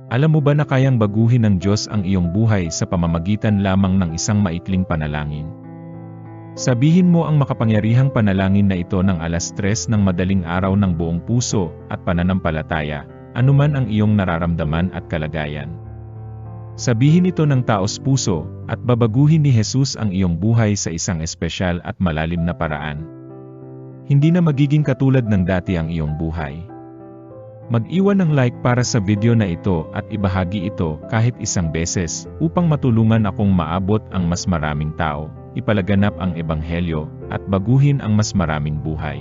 Alam mo ba na kayang baguhin ng Diyos ang iyong buhay sa pamamagitan lamang ng isang maikling panalangin? Sabihin mo ang makapangyarihang panalangin na ito ng 3:00 ng madaling araw ng buong puso at pananampalataya, anuman ang iyong nararamdaman at kalagayan. Sabihin ito ng taos puso, at babaguhin ni Jesus ang iyong buhay sa isang espesyal at malalim na paraan. Hindi na magiging katulad ng dati ang iyong buhay. Mag-iwan ng like para sa video na ito at ibahagi ito kahit isang beses upang matulungan akong maabot ang mas maraming tao, ipalaganap ang ebanghelyo, at baguhin ang mas maraming buhay.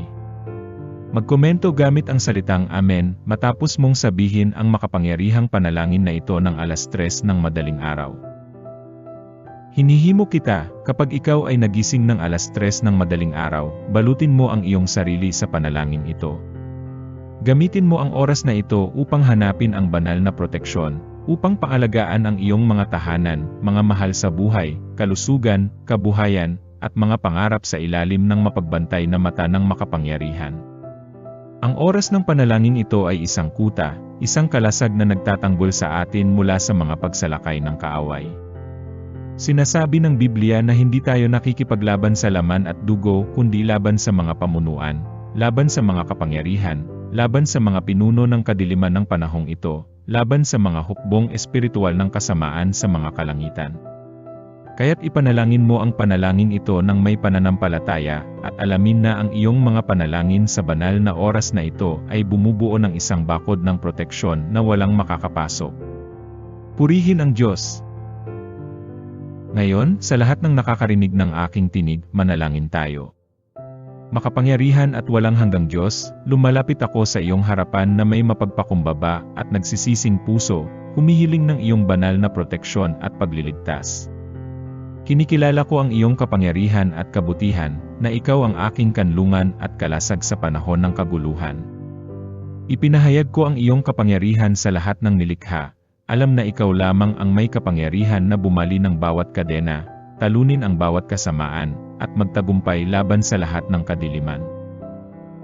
Magkomento gamit ang salitang Amen matapos mong sabihin ang makapangyarihang panalangin na ito ng 3:00 ng madaling araw. Hinihimo kita, kapag ikaw ay nagising ng 3:00 ng madaling araw, balutin mo ang iyong sarili sa panalangin ito. Gamitin mo ang oras na ito upang hanapin ang banal na proteksyon, upang paalagaan ang iyong mga tahanan, mga mahal sa buhay, kalusugan, kabuhayan, at mga pangarap sa ilalim ng mapagbantay na mata ng makapangyarihan. Ang oras ng panalangin ito ay isang kuta, isang kalasag na nagtatanggol sa atin mula sa mga pagsalakay ng kaaway. Sinasabi ng Biblia na hindi tayo nakikipaglaban sa laman at dugo kundi laban sa mga pamunuan, laban sa mga kapangyarihan, laban sa mga pinuno ng kadiliman ng panahong ito, laban sa mga hukbong espiritual ng kasamaan sa mga kalangitan. Kaya't ipanalangin mo ang panalangin ito ng may pananampalataya, at alamin na ang iyong mga panalangin sa banal na oras na ito ay bumubuo ng isang bakod ng proteksyon na walang makakapasok. Purihin ang Diyos! Ngayon, sa lahat ng nakakarinig ng aking tinig, manalangin tayo. Makapangyarihan at walang hanggang Diyos, lumalapit ako sa iyong harapan na may mapagpakumbaba at nagsisising puso, humihiling ng iyong banal na proteksyon at pagliligtas. Kinikilala ko ang iyong kapangyarihan at kabutihan, na ikaw ang aking kanlungan at kalasag sa panahon ng kaguluhan. Ipinahayag ko ang iyong kapangyarihan sa lahat ng nilikha, alam na ikaw lamang ang may kapangyarihan na bumali ng bawat kadena, talunin ang bawat kasamaan, at magtagumpay laban sa lahat ng kadiliman.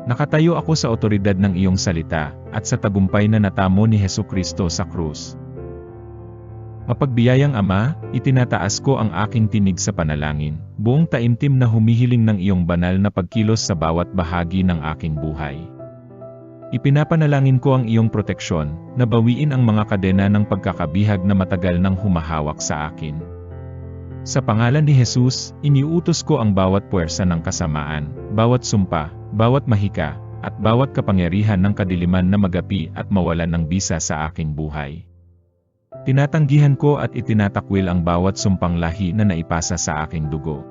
Nakatayo ako sa otoridad ng iyong salita, at sa tagumpay na natamo ni Hesukristo sa krus. Mapagbiyayang Ama, itinataas ko ang aking tinig sa panalangin, buong taimtim na humihiling ng iyong banal na pagkilos sa bawat bahagi ng aking buhay. Ipinapanalangin ko ang iyong proteksyon, na bawiin ang mga kadena ng pagkakabihag na matagal nang humahawak sa akin. Sa pangalan ni Jesus, iniuutos ko ang bawat puwersa ng kasamaan, bawat sumpa, bawat mahika, at bawat kapangyarihan ng kadiliman na magapi at mawalan ng bisa sa aking buhay. Tinatanggihan ko at itinatakwil ang bawat sumpang lahi na naipasa sa aking dugo.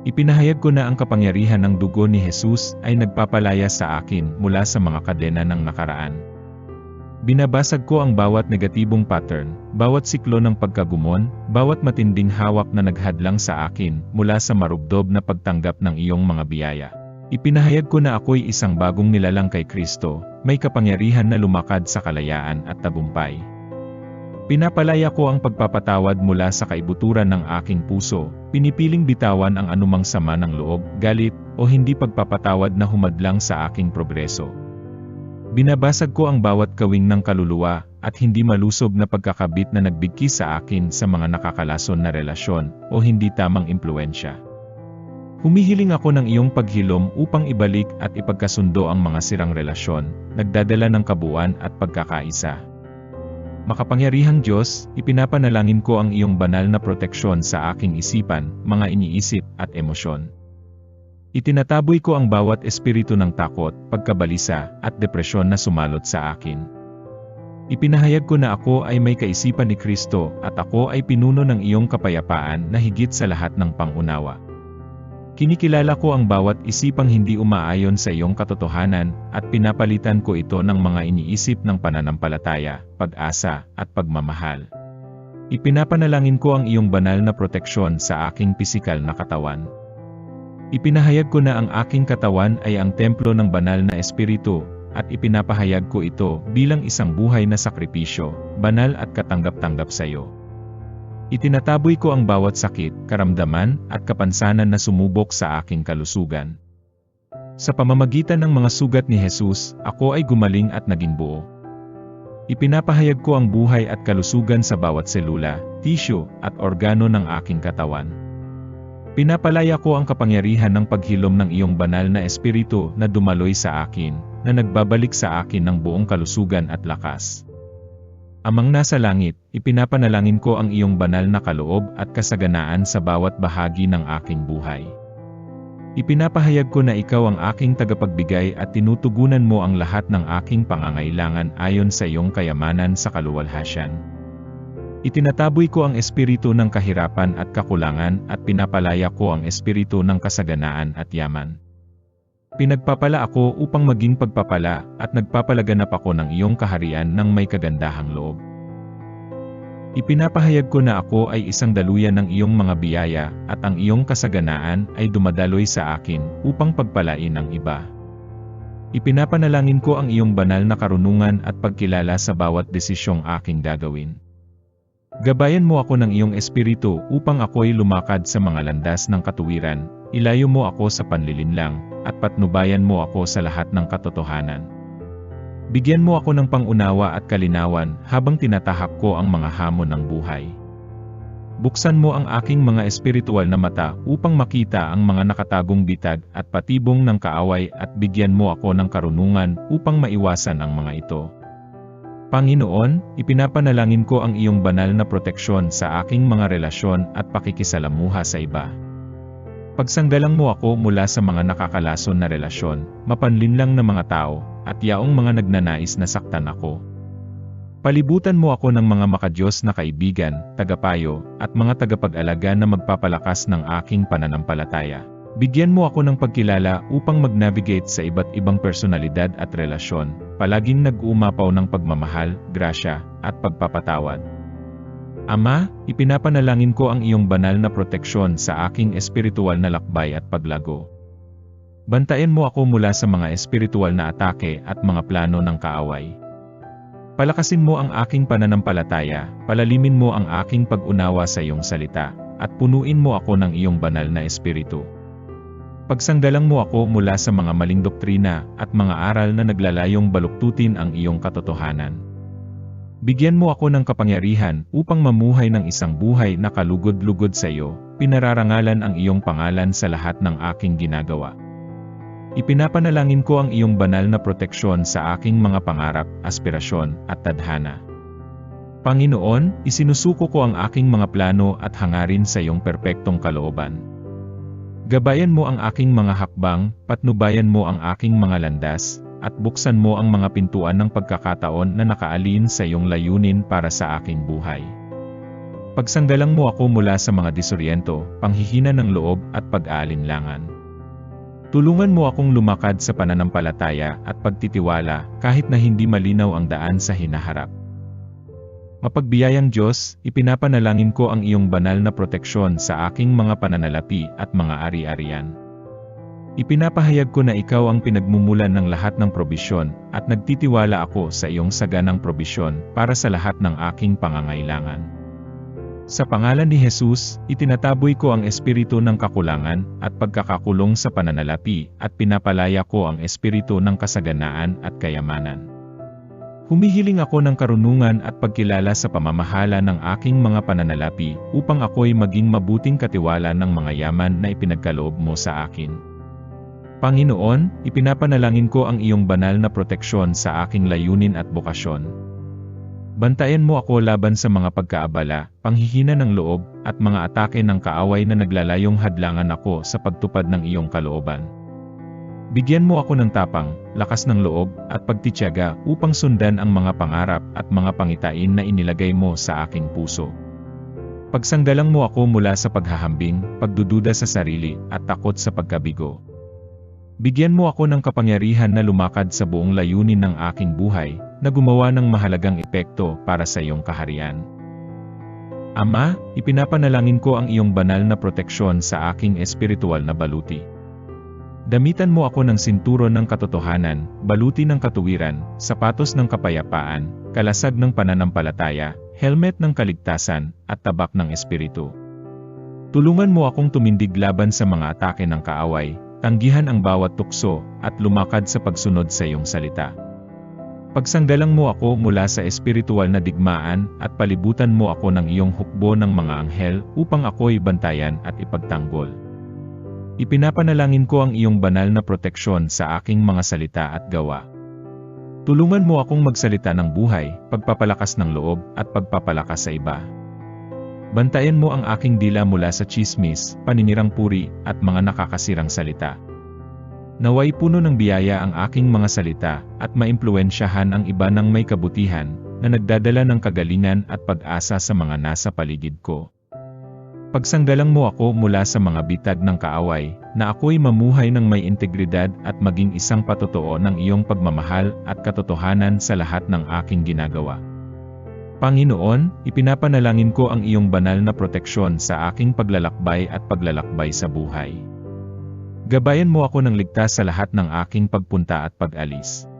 Ipinahayag ko na ang kapangyarihan ng dugo ni Jesus ay nagpapalaya sa akin mula sa mga kadena ng nakaraan. Binabasag ko ang bawat negatibong pattern, bawat siklo ng pagkagumon, bawat matinding hawak na naghadlang sa akin mula sa marubdob na pagtanggap ng iyong mga biyaya. Ipinahayag ko na ako'y isang bagong nilalang kay Kristo, may kapangyarihan na lumakad sa kalayaan at tagumpay. Pinapalaya ko ang pagpapatawad mula sa kaibuturan ng aking puso, pinipiling bitawan ang anumang sama ng loob, galit, o hindi pagpapatawad na humadlang sa aking progreso. Binabasag ko ang bawat kawing ng kaluluwa, at hindi malusog na pagkakabit na nagbigki sa akin sa mga nakakalason na relasyon, o hindi tamang impluensya. Humihiling ako ng iyong paghilom upang ibalik at ipagkasundo ang mga sirang relasyon, nagdadala ng kabuuan at pagkakaisa. Makapangyarihang Diyos, ipinapanalangin ko ang iyong banal na proteksyon sa aking isipan, mga iniisip, at emosyon. Itinataboy ko ang bawat espiritu ng takot, pagkabalisa, at depresyon na sumalot sa akin. Ipinahayag ko na ako ay may kaisipan ni Kristo, at ako ay pinuno ng iyong kapayapaan na higit sa lahat ng pangunawa. Kinikilala ko ang bawat isipang hindi umaayon sa iyong katotohanan, at pinapalitan ko ito ng mga iniisip ng pananampalataya, pag-asa, at pagmamahal. Ipinapanalangin ko ang iyong banal na proteksyon sa aking pisikal na katawan. Ipinahayag ko na ang aking katawan ay ang templo ng banal na espiritu, at ipinapahayag ko ito bilang isang buhay na sakripisyo, banal at katanggap-tanggap sa iyo. Itinataboy ko ang bawat sakit, karamdaman, at kapansanan na sumubok sa aking kalusugan. Sa pamamagitan ng mga sugat ni Jesus, ako ay gumaling at naging buo. Ipinapahayag ko ang buhay at kalusugan sa bawat selula, tissue, at organo ng aking katawan. Pinapalaya ko ang kapangyarihan ng paghilom ng iyong banal na espiritu na dumaloy sa akin, na nagbabalik sa akin ng buong kalusugan at lakas. Amang nasa langit, ipinapanalangin ko ang iyong banal na kaloob at kasaganaan sa bawat bahagi ng aking buhay. Ipinapahayag ko na ikaw ang aking tagapagbigay at tinutugunan mo ang lahat ng aking pangangailangan ayon sa iyong kayamanan sa kaluwalhatian. Itinataboy ko ang espiritu ng kahirapan at kakulangan at pinapalaya ko ang espiritu ng kasaganaan at yaman. Pinagpapala ako upang maging pagpapala at nagpapalaganap ako ng iyong kaharian ng may kagandahang loob. Ipinapahayag ko na ako ay isang daluyan ng iyong mga biyaya at ang iyong kasaganaan ay dumadaloy sa akin upang pagpalain ang iba. Ipinapanalangin ko ang iyong banal na karunungan at pagkilala sa bawat desisyong aking gagawin. Gabayan mo ako ng iyong espiritu upang ako'y lumakad sa mga landas ng katuwiran, ilayo mo ako sa panlilinlang, at patnubayan mo ako sa lahat ng katotohanan. Bigyan mo ako ng pangunawa at kalinawan habang tinatahak ko ang mga hamon ng buhay. Buksan mo ang aking mga espiritual na mata upang makita ang mga nakatagong bitag at patibong ng kaaway at bigyan mo ako ng karunungan upang maiwasan ang mga ito. Panginoon, ipinapanalangin ko ang iyong banal na proteksyon sa aking mga relasyon at pakikisalamuha sa iba. Pagsanggalang mo ako mula sa mga nakakalason na relasyon, mapanlinlang na mga tao, at yaong mga nagnanais na saktan ako. Palibutan mo ako ng mga makadiyos na kaibigan, tagapayo, at mga tagapag-alaga na magpapalakas ng aking pananampalataya. Bigyan mo ako ng pagkilala upang mag-navigate sa iba't ibang personalidad at relasyon, palaging nag-uumapaw ng pagmamahal, grasya, at pagpapatawad. Ama, ipinapanalangin ko ang iyong banal na proteksyon sa aking espiritual na lakbay at paglago. Bantayan mo ako mula sa mga espiritual na atake at mga plano ng kaaway. Palakasin mo ang aking pananampalataya, palalimin mo ang aking pag-unawa sa iyong salita, at punuin mo ako ng iyong banal na espiritu. Pagsanggalang mo ako mula sa mga maling doktrina at mga aral na naglalayong baluktutin ang iyong katotohanan. Bigyan mo ako ng kapangyarihan upang mamuhay ng isang buhay na kalugod-lugod sa iyo, pinararangalan ang iyong pangalan sa lahat ng aking ginagawa. Ipinapanalangin ko ang iyong banal na proteksyon sa aking mga pangarap, aspirasyon, at tadhana. Panginoon, isinusuko ko ang aking mga plano at hangarin sa iyong perpektong kalooban. Gabayan mo ang aking mga hakbang, patnubayan mo ang aking mga landas, at buksan mo ang mga pintuan ng pagkakataon na nakaalin sa iyong layunin para sa aking buhay. Pagsanggalang mo ako mula sa mga disoryento, panghihina ng loob at pag-aalinlangan. Tulungan mo akong lumakad sa pananampalataya at pagtitiwala kahit na hindi malinaw ang daan sa hinaharap. Mapagbiyayang Diyos, ipinapanalangin ko ang iyong banal na proteksyon sa aking mga pananalapi at mga ari-arian. Ipinapahayag ko na ikaw ang pinagmumulan ng lahat ng probisyon at nagtitiwala ako sa iyong saganang probisyon para sa lahat ng aking pangangailangan. Sa pangalan ni Jesus, itinataboy ko ang espiritu ng kakulangan at pagkakakulong sa pananalapi at pinapalaya ko ang espiritu ng kasaganaan at kayamanan. Humihiling ako ng karunungan at pagkilala sa pamamahala ng aking mga pananalapi upang ako'y maging mabuting katiwala ng mga yaman na ipinagkaloob mo sa akin. Panginoon, ipinapanalangin ko ang iyong banal na proteksyon sa aking layunin at bokasyon. Bantayan mo ako laban sa mga pagkaabala, panghihina ng loob, at mga atake ng kaaway na naglalayong hadlangan ako sa pagtupad ng iyong kalooban. Bigyan mo ako ng tapang, lakas ng loob, at pagtitiyaga upang sundan ang mga pangarap at mga pangitain na inilagay mo sa aking puso. Pagsanggalang mo ako mula sa paghahambing, pagdududa sa sarili, at takot sa pagkabigo. Bigyan mo ako ng kapangyarihan na lumakad sa buong layunin ng aking buhay, na gumawa ng mahalagang epekto para sa iyong kaharian. Ama, ipinapanalangin ko ang iyong banal na proteksyon sa aking espiritual na baluti. Damitan mo ako ng sinturon ng katotohanan, baluti ng katuwiran, sapatos ng kapayapaan, kalasag ng pananampalataya, helmet ng kaligtasan, at tabak ng espiritu. Tulungan mo akong tumindig laban sa mga atake ng kaaway, tanggihan ang bawat tukso, at lumakad sa pagsunod sa iyong salita. Pagsanggalang mo ako mula sa espiritual na digmaan at palibutan mo ako ng iyong hukbo ng mga anghel upang ako'y bantayan at ipagtanggol. Ipinapanalangin ko ang iyong banal na proteksyon sa aking mga salita at gawa. Tulungan mo akong magsalita ng buhay, pagpapalakas ng loob at pagpapalakas sa iba. Bantayan mo ang aking dila mula sa tsismis, paninirang puri at mga nakakasirang salita. Naway puno ng biyaya ang aking mga salita at maimpluwensyahan ang iba ng may kabutihan na nagdadala ng kagalingan at pag-asa sa mga nasa paligid ko. Pagsanggalang mo ako mula sa mga bitag ng kaaway, na ako'y mamuhay ng may integridad at maging isang patotoo ng iyong pagmamahal at katotohanan sa lahat ng aking ginagawa. Panginoon, ipinapanalangin ko ang iyong banal na proteksyon sa aking paglalakbay at paglalakbay sa buhay. Gabayan mo ako ng ligtas sa lahat ng aking pagpunta at pag-alis.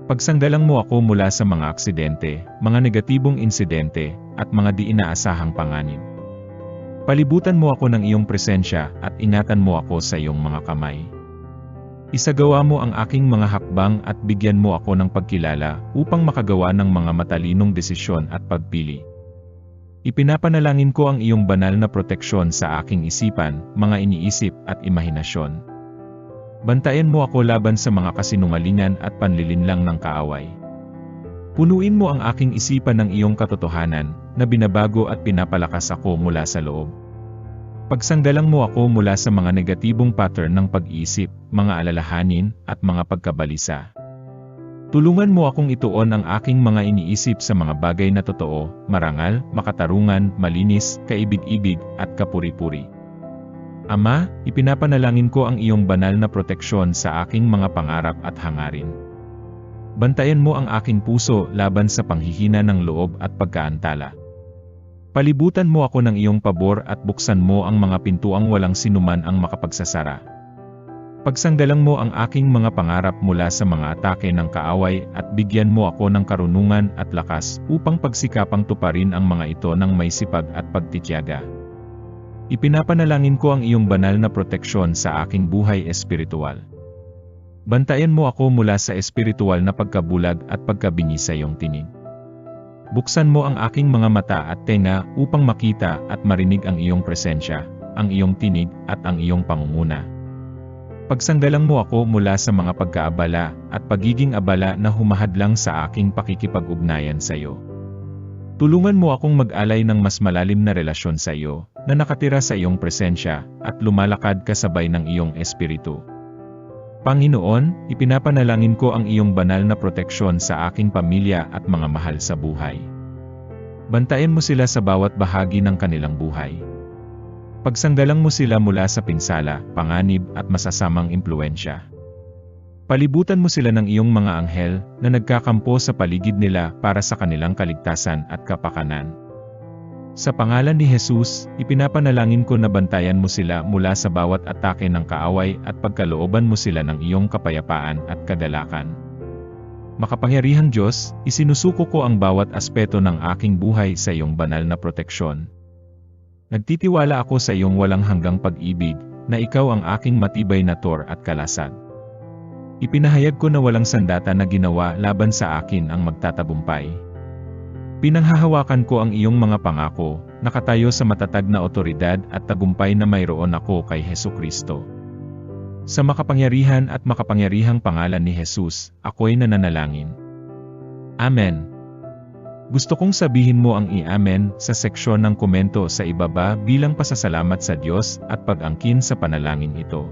Pagsanggalang mo ako mula sa mga aksidente, mga negatibong insidente, at mga di inaasahang panganib. Palibutan mo ako ng iyong presensya at ingatan mo ako sa iyong mga kamay. Isagawa mo ang aking mga hakbang at bigyan mo ako ng pagkilala upang makagawa ng mga matalinong desisyon at pagpili. Ipinapanalangin ko ang iyong banal na proteksyon sa aking isipan, mga iniisip at imahinasyon. Bantayan mo ako laban sa mga kasinungalingan at panlilinlang ng kaaway. Punuin mo ang aking isipan ng iyong katotohanan, na binabago at pinapalakas ako mula sa loob. Pagsanggalang mo ako mula sa mga negatibong pattern ng pag-iisip, mga alalahanin, at mga pagkabalisa. Tulungan mo akong ituon ang aking mga iniisip sa mga bagay na totoo, marangal, makatarungan, malinis, kaibig-ibig, at kapuri-puri. Ama, ipinapanalangin ko ang iyong banal na proteksyon sa aking mga pangarap at hangarin. Bantayan mo ang aking puso laban sa panghihina ng loob at pagkaantala. Palibutan mo ako ng iyong pabor at buksan mo ang mga pintuang walang sinuman ang makapagsasara. Pagsanggalang mo ang aking mga pangarap mula sa mga atake ng kaaway at bigyan mo ako ng karunungan at lakas upang pagsikapang tuparin ang mga ito ng may sipag at pagtitiyaga. Ipinapanalangin ko ang iyong banal na proteksyon sa aking buhay espiritual. Bantayan mo ako mula sa espiritual na pagkabulag at pagkabingi sa iyong tinig. Buksan mo ang aking mga mata at tenga upang makita at marinig ang iyong presensya, ang iyong tinig at ang iyong pangunguna. Pagsanggalang mo ako mula sa mga pagkaabala at pagiging abala na humahadlang sa aking pakikipag-ugnayan sa iyo. Tulungan mo akong mag-alay ng mas malalim na relasyon sa iyo, na nakatira sa iyong presensya, at lumalakad kasabay ng iyong espiritu. Panginoon, ipinapanalangin ko ang iyong banal na proteksyon sa aking pamilya at mga mahal sa buhay. Bantayan mo sila sa bawat bahagi ng kanilang buhay. Pagsanggalang mo sila mula sa pinsala, panganib at masasamang impluensya. Palibutan mo sila ng iyong mga anghel na nagkakampo sa paligid nila para sa kanilang kaligtasan at kapakanan. Sa pangalan ni Jesus, ipinapanalangin ko na bantayan mo sila mula sa bawat atake ng kaaway at pagkalooban mo sila ng iyong kapayapaan at kagalakan. Makapangyarihang Diyos, isinusuko ko ang bawat aspeto ng aking buhay sa iyong banal na proteksyon. Nagtitiwala ako sa iyong walang hanggang pag-ibig, na ikaw ang aking matibay na tor at kalasag. Ipinahayag ko na walang sandata na ginawa laban sa akin ang magtatagumpay. Pinanghahawakan ko ang iyong mga pangako, nakatayo sa matatag na otoridad at tagumpay na mayroon ako kay Hesukristo. Sa makapangyarihan at makapangyarihang pangalan ni Jesus, ako'y nananalangin. Amen. Gusto kong sabihin mo ang i-amen sa seksyon ng komento sa ibaba bilang pasasalamat sa Diyos at pag-angkin sa panalangin ito.